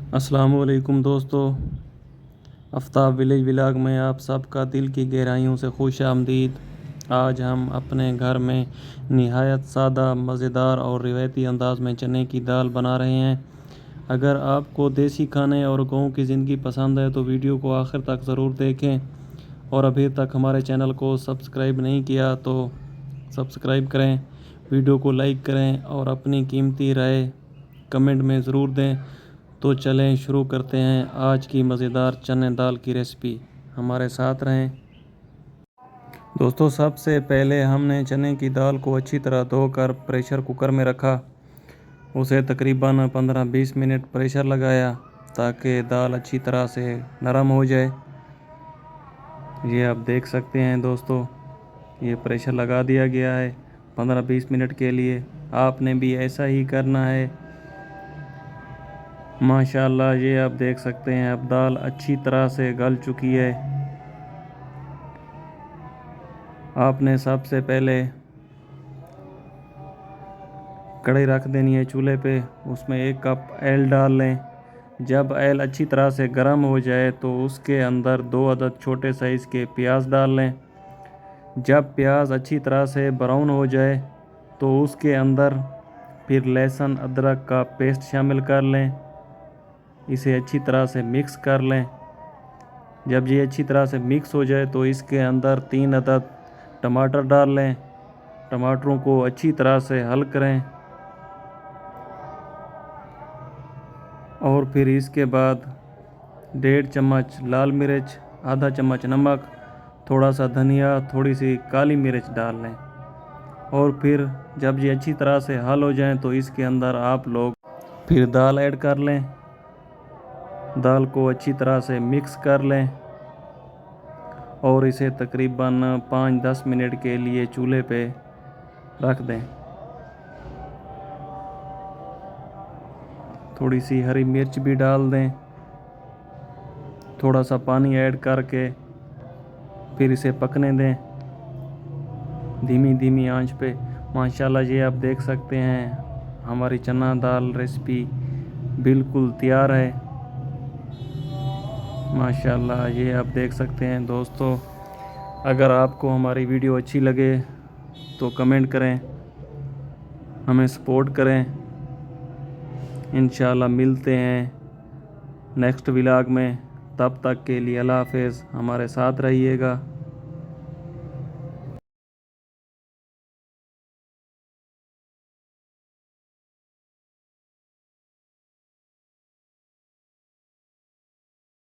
अस्सलामुअलैकुम दोस्तों, Aftab village vlog में आप सबका दिल की गहराइयों से खुश आमदीद। आज हम अपने घर में निहायत सादा, मज़ेदार और रिवायती अंदाज में चने की दाल बना रहे हैं। अगर आपको देसी खाने और गाँव की ज़िंदगी पसंद है तो वीडियो को आखिर तक ज़रूर देखें, और अभी तक हमारे चैनल को सब्सक्राइब नहीं किया तो सब्सक्राइब करें, वीडियो को लाइक करें और अपनी कीमती राय कमेंट में ज़रूर दें। तो चलें शुरू करते हैं आज की मज़ेदार चने दाल की रेसिपी। हमारे साथ रहें दोस्तों। सबसे पहले हमने चने की दाल को अच्छी तरह धोकर प्रेशर कुकर में रखा। उसे तकरीबन 15-20 मिनट प्रेशर लगाया ताकि दाल अच्छी तरह से नरम हो जाए। ये आप देख सकते हैं दोस्तों, ये प्रेशर लगा दिया गया है 15-20 मिनट के लिए। आपने भी ऐसा ही करना है। माशाल्लाह, ये आप देख सकते हैं अब दाल अच्छी तरह से गल चुकी है। आपने सबसे पहले कढ़ाई रख देनी है चूल्हे पे, उसमें 1 कप ऑयल डाल लें। जब ऑयल अच्छी तरह से गर्म हो जाए तो उसके अंदर 2 अदद छोटे साइज़ के प्याज डाल लें। जब प्याज अच्छी तरह से ब्राउन हो जाए तो उसके अंदर फिर लहसुन अदरक का पेस्ट शामिल कर लें। इसे अच्छी तरह से मिक्स कर लें। जब ये अच्छी तरह से मिक्स हो जाए तो इसके अंदर 3 अदद टमाटर डाल लें। टमाटरों को अच्छी तरह से हल करें और फिर इसके बाद 1.5 चम्मच लाल मिर्च, आधा चम्मच नमक, थोड़ा सा धनिया, थोड़ी सी काली मिर्च डाल लें। और फिर जब ये अच्छी तरह से हल हो जाएं तो इसके अंदर आप लोग फिर दाल ऐड कर लें। दाल को अच्छी तरह से मिक्स कर लें और इसे तकरीबन 5-10 मिनट के लिए चूल्हे पे रख दें। थोड़ी सी हरी मिर्च भी डाल दें। थोड़ा सा पानी ऐड करके फिर इसे पकने दें धीमी धीमी आंच पे। माशाल्लाह, ये आप देख सकते हैं हमारी चना दाल रेसिपी बिल्कुल तैयार है। माशाल्लाह, ये आप देख सकते हैं दोस्तों। अगर आपको हमारी वीडियो अच्छी लगे तो कमेंट करें, हमें सपोर्ट करें। इंशाल्लाह मिलते हैं नेक्स्ट व्लॉग में। तब तक के लिए अल्लाह हाफ़िज़। हमारे साथ रहिएगा।